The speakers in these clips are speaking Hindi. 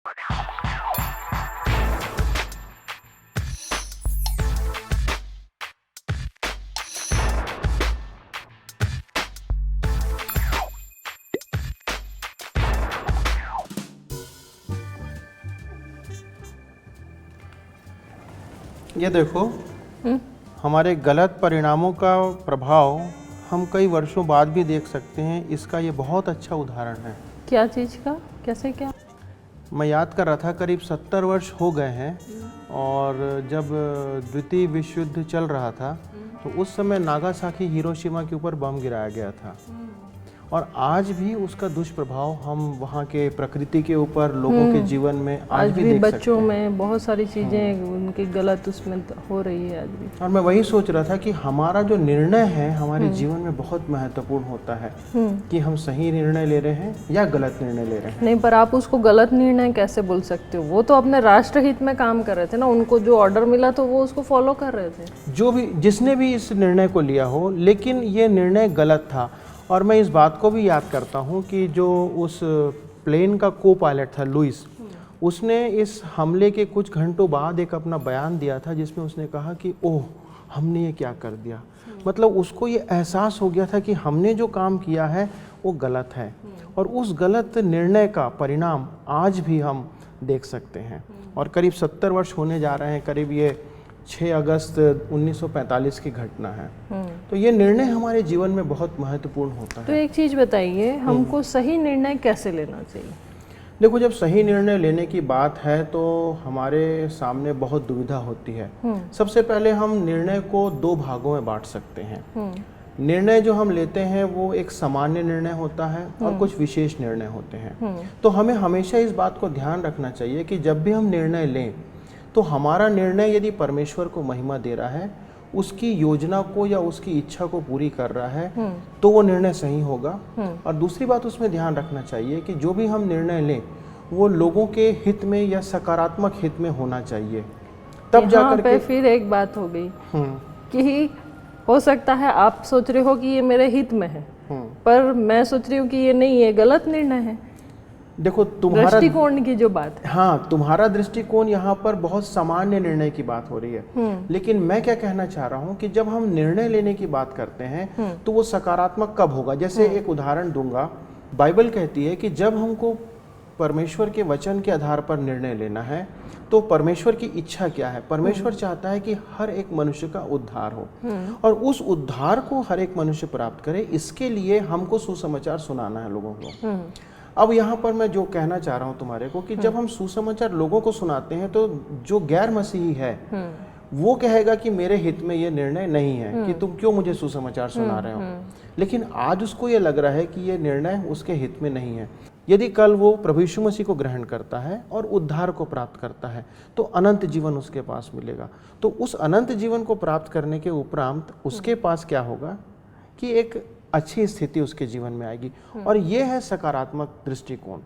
ये देखो, हमारे गलत परिणामों का प्रभाव हम कई वर्षों बाद भी देख सकते हैं। इसका ये बहुत अच्छा उदाहरण है। क्या चीज़ का? कैसे? क्या? मैं याद कर रहा था, करीब 70 वर्ष हो गए हैं और जब द्वितीय विश्व युद्ध चल रहा था तो उस समय नागासाकी हिरोशिमा के ऊपर बम गिराया गया था और आज भी उसका दुष्प्रभाव हम वहाँ के प्रकृति के ऊपर, लोगों के जीवन में आज भी देख सकते बच्चों हैं। में बहुत सारी चीज़ें उनकी गलत उसमें हो रही है आज भी। और मैं वही सोच रहा था कि हमारा जो निर्णय है हमारे जीवन में बहुत महत्वपूर्ण होता है कि हम सही निर्णय ले रहे हैं या गलत निर्णय ले रहे हैं। नहीं, पर आप उसको गलत निर्णय कैसे बोल सकते हो? वो तो अपने राष्ट्रहित में काम कर रहे थे ना, उनको जो ऑर्डर मिला तो वो उसको फॉलो कर रहे थे। जो भी, जिसने भी इस निर्णय को लिया हो, लेकिन ये निर्णय गलत था। और मैं इस बात को भी याद करता हूँ कि जो उस प्लेन का को पायलट था लुइस, उसने इस हमले के कुछ घंटों बाद एक अपना बयान दिया था जिसमें उसने कहा कि ओह, हमने ये क्या कर दिया। मतलब उसको ये एहसास हो गया था कि हमने जो काम किया है वो गलत है और उस गलत निर्णय का परिणाम आज भी हम देख सकते हैं। और करीब 70 वर्ष होने जा रहे हैं, करीब ये 6 अगस्त 1945 की घटना है। तो ये निर्णय हमारे जीवन में बहुत महत्वपूर्ण होता तो है। एक चीज़ बताइए, हमको सही निर्णय कैसे लेना चाहिए? देखो, जब सही निर्णय लेने की बात है तो हमारे सामने बहुत दुविधा होती है। सबसे पहले हम निर्णय को 2 भागों में बांट सकते हैं। निर्णय जो हम लेते हैं वो एक सामान्य निर्णय होता है और कुछ विशेष निर्णय होते हैं। तो हमें हमेशा इस बात को ध्यान रखना चाहिए कि जब भी हम निर्णय लें तो हमारा निर्णय यदि परमेश्वर को महिमा दे रहा है, उसकी योजना को या उसकी इच्छा को पूरी कर रहा है, तो वो निर्णय सही होगा। और दूसरी बात उसमें ध्यान रखना चाहिए कि जो भी हम निर्णय लें वो लोगों के हित में या सकारात्मक हित में होना चाहिए, तब जाकर के। फिर एक बात हो गई कि हो सकता है आप सोच रहे हो कि ये मेरे हित में है, पर मैं सोच रही हूँ कि ये नहीं, ये गलत निर्णय है। देखो, तुम्हारा दृष्टिकोण की जो बात है, हाँ, तुम्हारा दृष्टिकोण यहाँ पर बहुत सामान्य निर्णय की बात हो रही है। लेकिन मैं क्या कहना चाह रहा हूँ कि जब हम निर्णय लेने की बात करते हैं तो वो सकारात्मक कब होगा। जैसे एक उदाहरण दूंगा, बाइबल कहती है कि जब हमको परमेश्वर के वचन के आधार पर निर्णय लेना है तो परमेश्वर की इच्छा क्या है। परमेश्वर चाहता है कि हर एक मनुष्य का उद्धार हो और उस उद्धार को हर एक मनुष्य प्राप्त करे। इसके लिए हमको सुसमाचार सुनाना है लोगों को। अब यहाँ पर मैं जो कहना चाह रहा हूँ तुम्हारे को कि जब हम सुसमाचार लोगों को सुनाते हैं तो जो गैर मसीही है वो कहेगा कि मेरे हित में ये निर्णय नहीं है, कि तुम क्यों मुझे सुसमाचार सुना रहे हो। लेकिन आज उसको ये लग रहा है कि ये निर्णय उसके हित में नहीं है। यदि कल वो प्रभु यीशु मसीह को ग्रहण करता है और उद्धार को प्राप्त करता है तो अनंत जीवन उसके पास मिलेगा। तो उस अनंत जीवन को प्राप्त करने के उपरांत उसके पास क्या होगा कि एक अच्छी स्थिति उसके जीवन में आएगी। और ये है सकारात्मक दृष्टिकोण।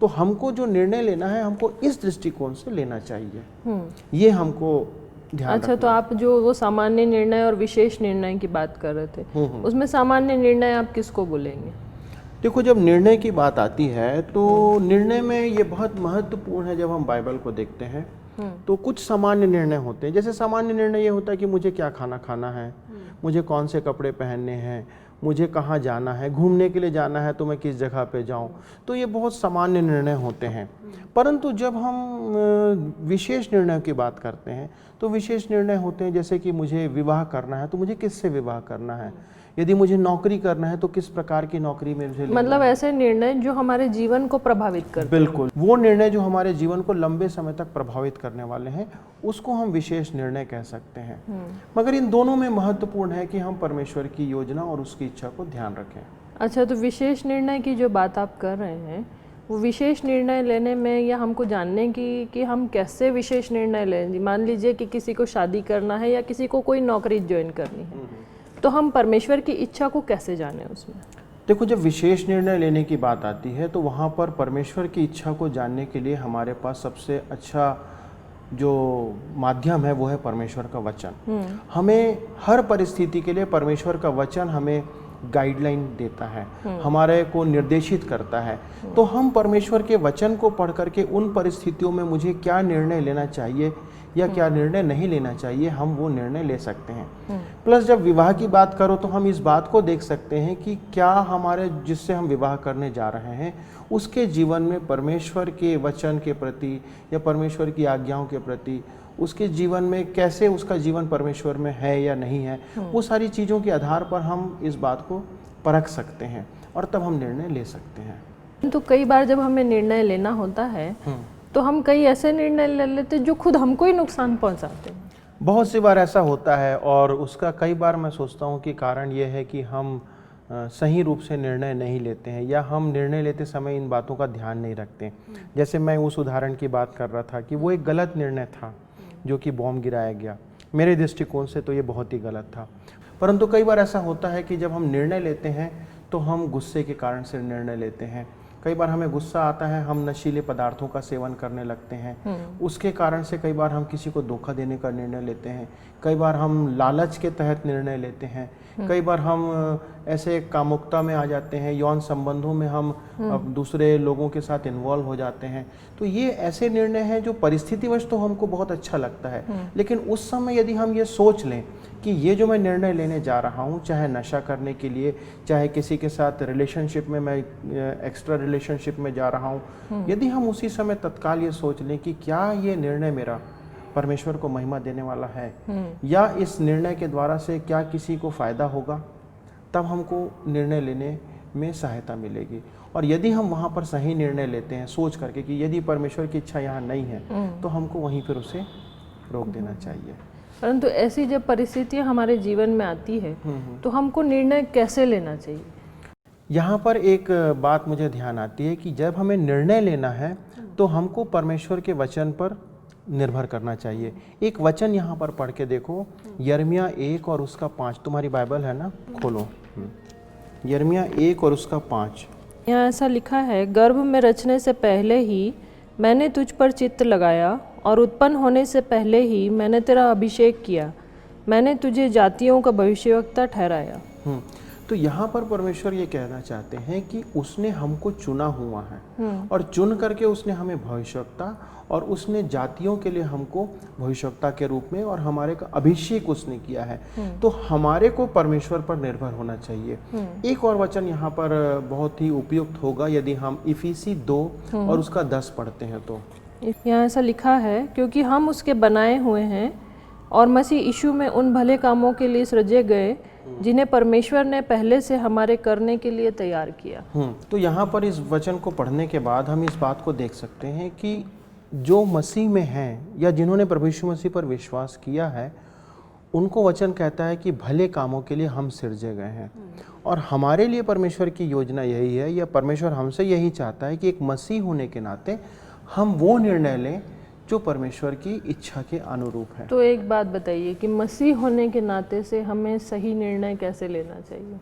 तो हमको जो निर्णय लेना है हमको इस दृष्टिकोण से लेना चाहिए। ये हमको ध्यान अच्छा, तो आप जो वो सामान्य निर्णय और विशेष निर्णय की बात कर रहे थे, उसमें सामान्य निर्णय आप किसको बोलेंगे? देखो, जब निर्णय की बात आती है तो निर्णय में ये बहुत महत्वपूर्ण है। जब हम बाइबल को देखते हैं तो कुछ सामान्य निर्णय होते हैं। जैसे सामान्य निर्णय ये होता है कि मुझे क्या खाना खाना है, मुझे कौन से कपड़े पहनने हैं, मुझे कहाँ जाना है, घूमने के लिए जाना है तो मैं किस जगह पे जाऊं। तो ये बहुत सामान्य निर्णय होते हैं। परंतु जब हम विशेष निर्णय की बात करते हैं तो विशेष निर्णय होते हैं, जैसे कि मुझे विवाह करना है तो मुझे किससे विवाह करना है, यदि मुझे नौकरी करना है तो किस प्रकार की नौकरी में मुझे लेना मतलब है। ऐसे निर्णय जो हमारे जीवन को प्रभावित करते हैं। बिल्कुल, वो निर्णय जो हमारे जीवन को लंबे समय तक प्रभावित करने वाले हैं उसको हम विशेष निर्णय कह सकते हैं। मगर इन दोनों में महत्वपूर्ण है कि हम परमेश्वर की योजना और उसकी इच्छा को ध्यान रखें। अच्छा, तो विशेष निर्णय की जो बात आप कर रहे हैं, वो विशेष निर्णय लेने में या हमको जानने की कि हम कैसे विशेष निर्णय लें। मान लीजिए कि किसी को शादी करना है या किसी को कोई नौकरी ज्वाइन करनी है, तो हम परमेश्वर की इच्छा को कैसे जानें उसमें? देखो, जब विशेष निर्णय लेने की बात आती है तो वहाँ पर परमेश्वर की इच्छा को जानने के लिए हमारे पास सबसे अच्छा जो माध्यम है वो है परमेश्वर का वचन। हमें हर परिस्थिति के लिए परमेश्वर का वचन हमें गाइडलाइन देता है, हमारे को निर्देशित करता है। तो हम परमेश्वर के वचन को पढ़ करके उन परिस्थितियों में मुझे क्या निर्णय लेना चाहिए या क्या निर्णय नहीं लेना चाहिए, हम वो निर्णय ले सकते हैं। प्लस जब विवाह की बात करो तो हम इस बात को देख सकते हैं कि क्या हमारे जिससे हम विवाह करने जा रहे हैं उसके जीवन में परमेश्वर के वचन के प्रति या परमेश्वर की आज्ञाओं के प्रति उसके जीवन में कैसे उसका जीवन परमेश्वर में है या नहीं है, वो सारी चीज़ों के आधार पर हम इस बात को परख सकते हैं और तब हम निर्णय ले सकते हैं। तो कई बार जब हमें निर्णय लेना होता है तो हम कई ऐसे निर्णय ले लेते जो खुद हमको ही नुकसान पहुंचाते हैं। बहुत सी बार ऐसा होता है और उसका कई बार मैं सोचता हूँ कि कारण ये है कि हम सही रूप से निर्णय नहीं लेते हैं या हम निर्णय लेते समय इन बातों का ध्यान नहीं रखते। जैसे मैं उस उदाहरण की बात कर रहा था कि वो एक गलत निर्णय था जो कि बॉम्ब गिराया गया। मेरे दृष्टिकोण से तो ये बहुत ही गलत था, परंतु कई बार ऐसा होता है कि जब हम निर्णय लेते हैं तो हम गुस्से के कारण से निर्णय लेते हैं। कई बार हमें गुस्सा आता है, हम नशीले पदार्थों का सेवन करने लगते हैं, उसके कारण से कई बार हम किसी को धोखा देने का निर्णय लेते हैं, कई बार हम लालच के तहत निर्णय लेते हैं, कई बार हम ऐसे कामुकता में आ जाते हैं, यौन संबंधों में हम दूसरे लोगों के साथ इन्वॉल्व हो जाते हैं। तो ये ऐसे निर्णय हैं जो परिस्थितिवश तो हमको बहुत अच्छा लगता है, लेकिन उस समय यदि हम ये सोच लें कि ये जो मैं निर्णय लेने जा रहा हूँ, चाहे नशा करने के लिए, चाहे किसी के साथ रिलेशनशिप में मैं एक्स्ट्रा रिलेशनशिप में जा रहा हूँ, यदि हम उसी समय तत्काल ये सोच लें कि क्या ये निर्णय मेरा परमेश्वर को महिमा देने वाला है या इस निर्णय के द्वारा से क्या किसी को फायदा होगा, तब हमको निर्णय लेने में सहायता मिलेगी। और यदि हम वहाँ पर सही निर्णय लेते हैं सोच करके कि यदि परमेश्वर की इच्छा यहाँ नहीं है तो हमको वहीं पर उसे रोक देना चाहिए। परंतु ऐसी जब परिस्थितियां हमारे जीवन में आती है तो हमको निर्णय कैसे लेना चाहिए? यहाँ पर एक बात मुझे ध्यान आती है कि जब हमें निर्णय लेना है तो हमको परमेश्वर के वचन पर निर्भर करना चाहिए। एक वचन यहाँ पर पढ़ के देखो, यिर्मयाह 1 और उसका 5। तुम्हारी बाइबल है ना, खोलो। यिर्मयाह 1 और उसका 5। यहाँ ऐसा लिखा है, गर्भ में रचने से पहले ही मैंने तुझ पर चित्त लगाया और उत्पन्न होने से पहले ही मैंने तेरा अभिषेक किया, मैंने तुझे जातियों का भविष्यवक्ता ठहराया। तो यहाँ पर परमेश्वर ये कहना चाहते हैं कि उसने हमको चुना हुआ है और चुन करके उसने हमें भविष्यवक्ता और उसने जातियों के लिए हमको भविष्यवक्ता के रूप में और हमारे का अभिषेक उसने किया है। तो हमारे को परमेश्वर पर निर्भर होना चाहिए। एक और वचन यहाँ पर बहुत ही उपयुक्त होगा यदि हम इफिसी 2 और उसका 10 पढ़ते हैं तो यहाँ ऐसा लिखा है, क्योंकि हम उसके बनाए हुए हैं और मसीह यीशु में उन भले कामों के लिए सृजे गए जिन्हें परमेश्वर ने पहले से हमारे करने के लिए तैयार किया। तो यहाँ पर इस वचन को पढ़ने के बाद हम इस बात को देख सकते हैं कि जो मसीह में हैं या जिन्होंने प्रभु यीशु मसीह पर विश्वास किया है, उनको वचन कहता है कि भले कामों के लिए हम सृजे गए हैं। और हमारे लिए परमेश्वर की योजना यही है, या परमेश्वर हमसे यही चाहता है कि एक मसीह होने के नाते हम वो निर्णय लें जो परमेश्वर की इच्छा के अनुरूप है। तो एक बात बताइए कि मसीह होने के नाते से हमें सही निर्णय कैसे लेना चाहिए?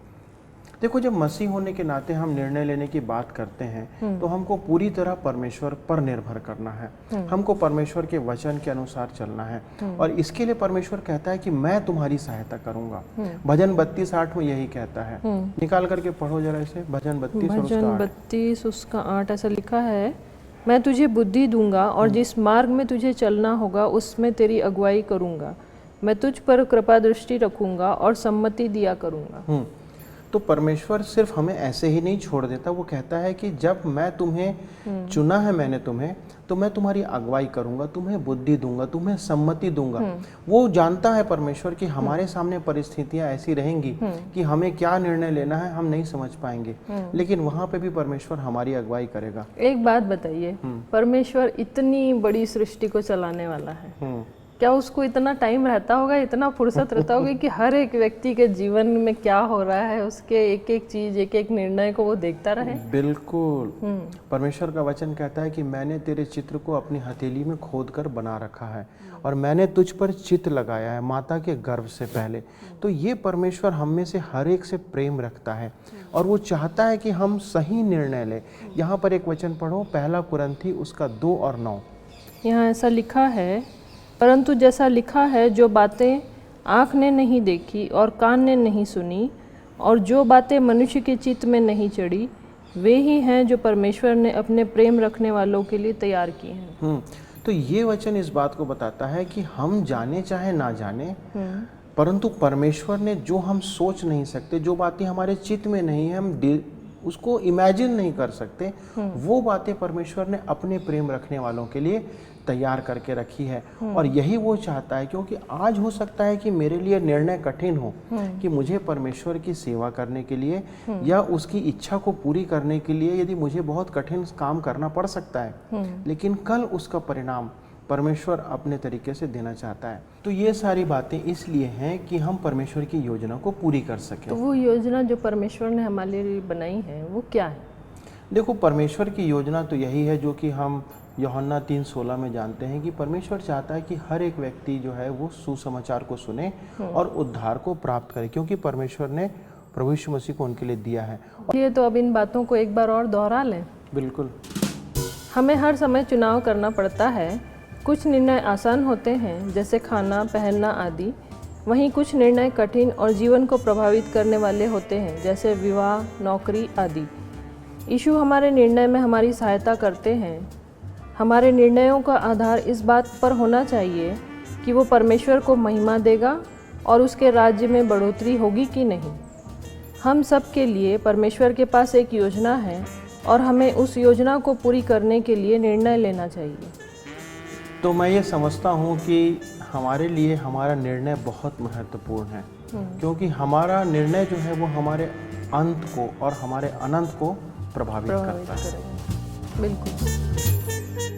देखो, जब मसीह होने के नाते हम निर्णय लेने की बात करते हैं तो हमको पूरी तरह परमेश्वर पर निर्भर करना है, हमको परमेश्वर के वचन के अनुसार चलना है। और इसके लिए परमेश्वर कहता है कि मैं तुम्हारी सहायता करूंगा। भजन 32:8 में यही कहता है। निकाल करके पढ़ो जरा इसे, भजन 32 उसका 8 ऐसा लिखा है, मैं तुझे बुद्धि दूंगा और जिस मार्ग में तुझे चलना होगा उसमें तेरी अगुवाई करूंगा, मैं तुझ पर कृपा दृष्टि रखूंगा और सम्मति दिया करूंगा। तो परमेश्वर सिर्फ हमें ऐसे ही नहीं छोड़ देता, वो कहता है कि जब मैं तुम्हें चुना है, मैंने तुम्हें, तो मैं तुम्हारी अगुवाई करूंगा, तुम्हें बुद्धि दूंगा, तुम्हें सम्मति दूंगा। वो जानता है परमेश्वर कि हमारे सामने परिस्थितियां ऐसी रहेंगी कि हमें क्या निर्णय लेना है हम नहीं समझ पाएंगे, लेकिन वहां पे भी परमेश्वर हमारी अगुवाई करेगा। एक बात बताइए, परमेश्वर इतनी बड़ी सृष्टि को चलाने वाला है, क्या उसको इतना टाइम रहता होगा, इतना फुर्सत रहता होगा कि हर एक व्यक्ति के जीवन में क्या हो रहा है उसके एक एक चीज, एक एक निर्णय को वो देखता रहे? बिल्कुल। परमेश्वर का वचन कहता है कि मैंने तेरे चित्र को अपनी हथेली में खोद कर बना रखा है और मैंने तुझ पर चित्त लगाया है माता के गर्भ से पहले। तो ये परमेश्वर हम में से हर एक से प्रेम रखता है और वो चाहता है कि हम सही निर्णय लें। यहाँ पर एक वचन पढ़ो, 1 कुरिन्थी उसका 2 और 9। यहाँ ऐसा लिखा है, परंतु जैसा लिखा है, जो बातें आँख ने नहीं देखी और कान ने नहीं सुनी, और जो बातें मनुष्य के चित्त में नहीं चढ़ी वे ही हैं जो परमेश्वर ने अपने प्रेम रखने वालों के लिए तैयार किए हैं। तो ये वचन इस बात को बताता है कि हम जाने चाहे ना जाने, परंतु परमेश्वर ने जो हम सोच नहीं सकते, जो बातें हमारे चित्त में नहीं है, हम उसको इमेजिन नहीं कर सकते, वो बातें परमेश्वर ने अपने प्रेम रखने वालों के लिए तैयार करके रखी है। और यही वो चाहता है, क्योंकि आज हो सकता है कि मेरे लिए निर्णय कठिन हो कि मुझे परमेश्वर की सेवा करने के लिए या उसकी इच्छा को पूरी करने के लिए यदि मुझे बहुत कठिन काम करना पड़ सकता है, लेकिन कल उसका परिणाम परमेश्वर अपने तरीके से देना चाहता है। तो ये सारी बातें इसलिए हैं कि हम परमेश्वर की योजना को पूरी कर सकें। तो वो योजना जो परमेश्वर ने हमारे लिए बनाई है वो क्या है? देखो, परमेश्वर की योजना तो यही है जो कि हम यूहन्ना 3:16 में जानते हैं कि परमेश्वर चाहता है कि हर एक व्यक्ति जो है वो सुसमाचार को सुने और उद्धार को प्राप्त करे, क्योंकि परमेश्वर ने प्रभु यीशु मसीह को उनके लिए दिया है। ये तो अब इन बातों को एक बार और दोहरा लें। बिल्कुल। हमें हर समय चुनाव करना पड़ता है। कुछ निर्णय आसान होते हैं जैसे खाना, पहनना आदि, वहीं कुछ निर्णय कठिन और जीवन को प्रभावित करने वाले होते हैं जैसे विवाह, नौकरी आदि। यीशु हमारे निर्णय में हमारी सहायता करते हैं। हमारे निर्णयों का आधार इस बात पर होना चाहिए कि वो परमेश्वर को महिमा देगा और उसके राज्य में बढ़ोतरी होगी कि नहीं। हम सब के लिए परमेश्वर के पास एक योजना है और हमें उस योजना को पूरी करने के लिए निर्णय लेना चाहिए। तो मैं ये समझता हूँ कि हमारे लिए हमारा निर्णय बहुत महत्वपूर्ण है, क्योंकि हमारा निर्णय जो है वो हमारे अंत को और हमारे अनंत को प्रभावित करता है। बिल्कुल।